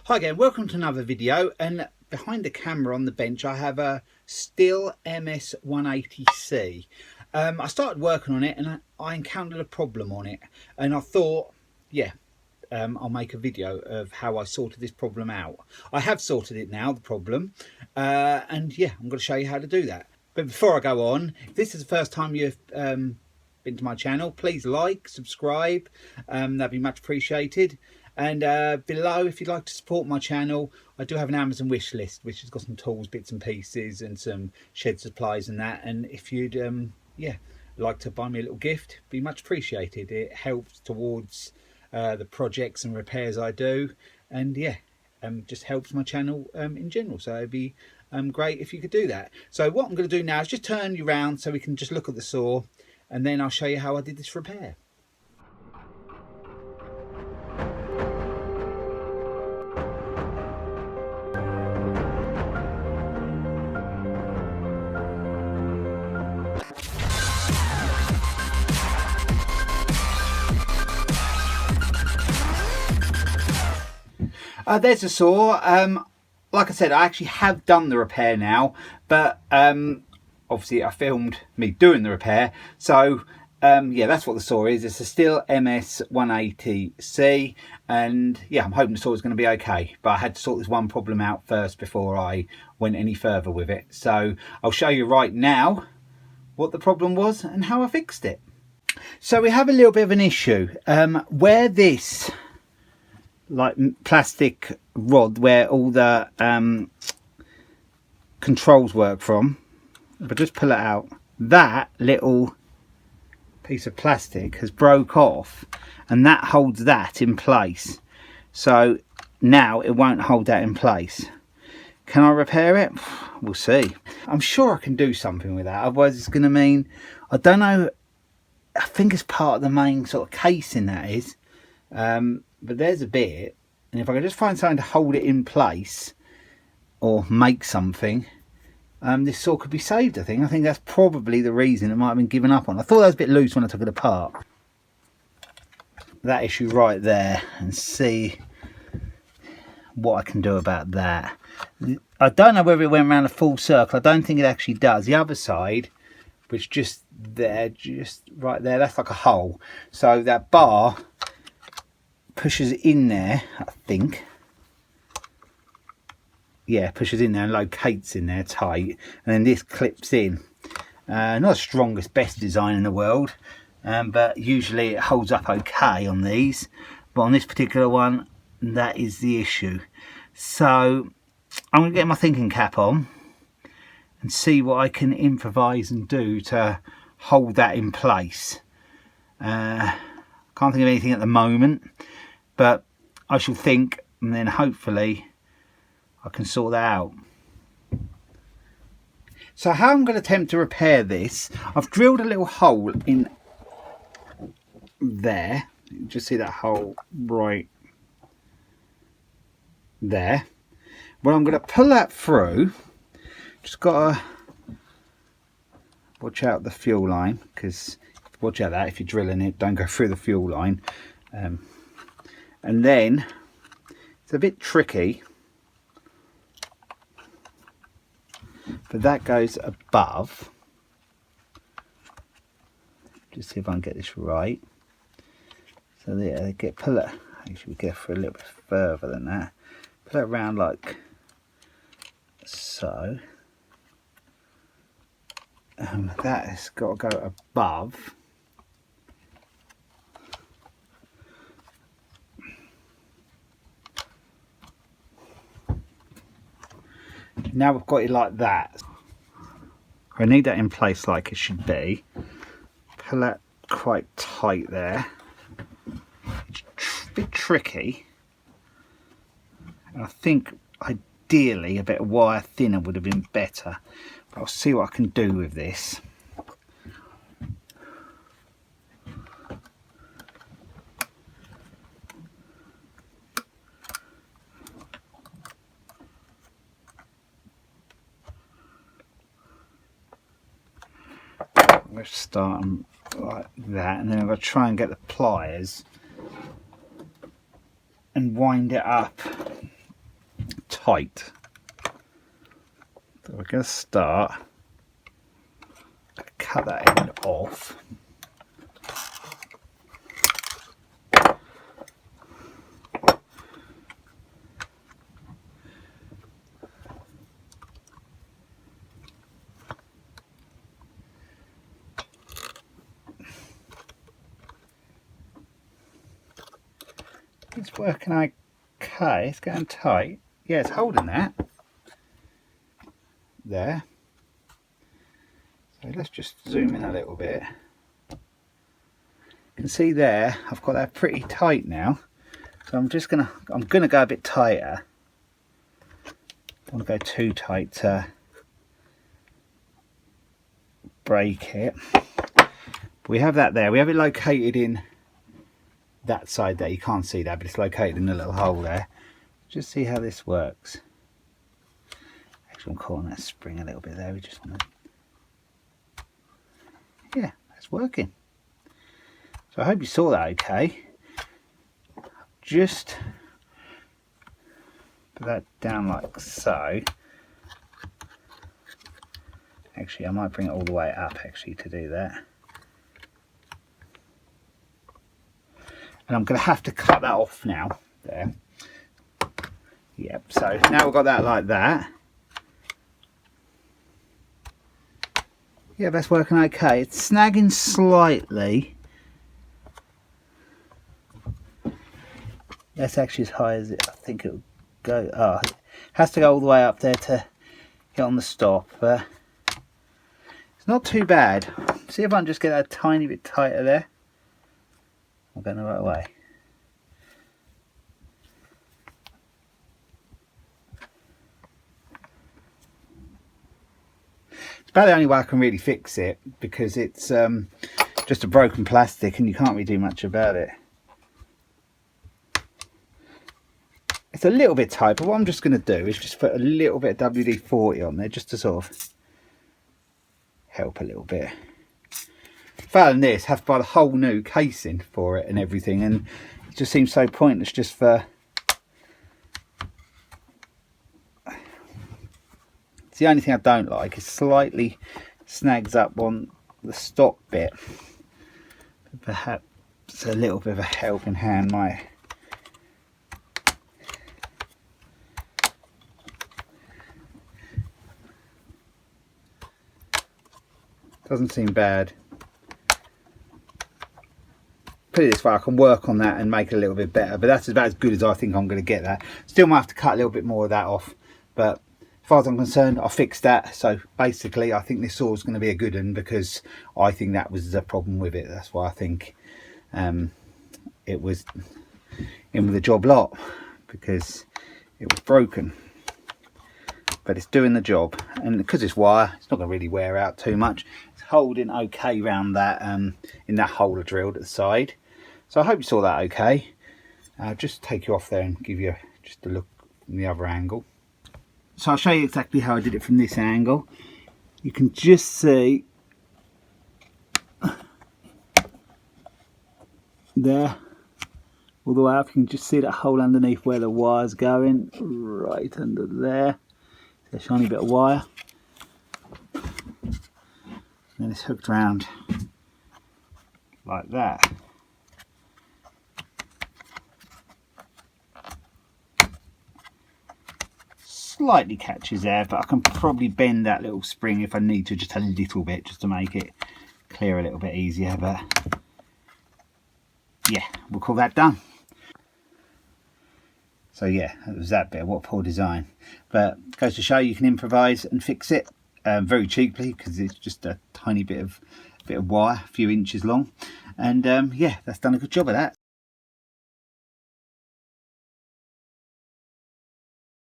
Hi again, welcome to another video, and behind the camera on the bench I have a Stihl MS180C. I started working on it and I encountered a problem on it, and I thought, I'll make a video of how I sorted this problem out. I have sorted it now, the problem, and yeah, I'm going to show you how to do that. But before I go on, if this is the first time you've been to my channel, please like, subscribe, that'd be much appreciated. And below, if you'd like to support my channel, I do have an Amazon wish list which has got some tools, bits and pieces, and some shed supplies and that. And if you'd like to buy me a little gift, be much appreciated. It helps towards the projects and repairs I do, and just helps my channel in general. So it'd be great if you could do that. So what I'm going to do now is just turn you around so we can just look at the saw, and then I'll show you how I did this repair. There's a saw. Like I said, I actually have done the repair now, but obviously I filmed me doing the repair. So that's what the saw is. It's a Stihl MS180C, and yeah, I'm hoping the saw is going to be okay. But I had to sort this one problem out first before I went any further with it. So I'll show you right now what the problem was and how I fixed it. So we have a little bit of an issue where this plastic rod where all the controls work from, if I just pull it out, that little piece of plastic has broke off, and that holds that in place. So now it won't hold that in place. Can I repair it? We'll see. I'm sure I can do something with that, otherwise it's going to mean, I don't know, I think it's part of the main sort of casing, that is. But there's a bit, and if I can just find something to hold it in place or make something, this saw could be saved. I think that's probably the reason it might have been given up on. I thought that was a bit loose when I took it apart. That issue right there, and see what I can do about that. I don't know whether it went around a full circle. I don't think it actually does. The other side, which just there, just right there, that's like a hole. So that bar pushes in there, I think. Yeah, pushes in there and locates in there tight, and then this clips in. Not the strongest, best design in the world, but usually it holds up okay on these. But on this particular one, that is the issue. So I'm going to get my thinking cap on and see what I can improvise and do to hold that in place. Can't think of anything at the moment, but I shall think, and then hopefully I can sort that out. So how I'm going to attempt to repair this, I've drilled a little hole in there. You can just see that hole right there. Well, I'm going to pull that through. Just got to watch out the fuel line, because watch out that if you're drilling it, don't go through the fuel line. And then it's a bit tricky, but that goes above. Just see if I can get this right. So there, pull it. Actually, we go for a little bit further than that. Pull it around like so. That has got to go above. Now we've got it like that. I need that in place like it should be. Pull that quite tight there. It's a bit tricky. And I think ideally a bit of wire thinner would have been better. But I'll see what I can do with this. I'm going to start like that, and then I'm going to try and get the pliers and wind it up tight. So we're going to start, cut that end off. It's working okay, it's going tight. Yeah, it's holding that. There. So let's just zoom in a little bit. You can see there, I've got that pretty tight now. So I'm gonna go a bit tighter. Don't want to go too tight to break it. But we have that there. We have it located in that side there. You can't see that, but it's located in a little hole there. Just see how this works. Actually, I'm calling that spring a little bit there. We just want to, yeah, it's working. So I hope you saw that okay. Just put that down like so. Actually, I might bring it all the way up actually to do that. And I'm going to have to cut that off now. There. Yep, so now we've got that like that. Yeah, that's working okay. It's snagging slightly. That's actually as high as I think it'll go. Oh, it has to go all the way up there to get on the stop. But it's not too bad. See if I can just get that a tiny bit tighter there. I'm going the right way. It's about the only way I can really fix it, because it's just a broken plastic and you can't really do much about it. It's a little bit tight, but what I'm just going to do is just put a little bit of WD-40 on there just to sort of help a little bit. Failing this, have to buy the whole new casing for it and everything, and it just seems so pointless just for... It's the only thing I don't like, it slightly snags up on the stop bit. Perhaps a little bit of a helping hand might... Doesn't seem bad. Put it this way, I can work on that and make it a little bit better, but that's about as good as I think I'm going to get that. Still might have to cut a little bit more of that off, but as far as I'm concerned, I fixed that. So basically I think this saw is going to be a good one, because I think that was the problem with it. That's why I think it was in with the job lot, because it was broken, but it's doing the job. And because it's wire, it's not going to really wear out too much. It's holding okay around that in that hole I drilled at the side. So I hope you saw that okay. I'll just take you off there and give you just a look from the other angle. So I'll show you exactly how I did it from this angle. You can just see there, all the way up. You can just see that hole underneath where the wire's going, right under there. A shiny bit of wire, and then it's hooked around like that. Slightly catches there, but I can probably bend that little spring if I need to, just a little bit, just to make it clear a little bit easier. But yeah, we'll call that done. So yeah, that was that bit. What poor design. But goes to show you can improvise and fix it very cheaply, because it's just a tiny bit of wire, a few inches long. And yeah, that's done a good job of that.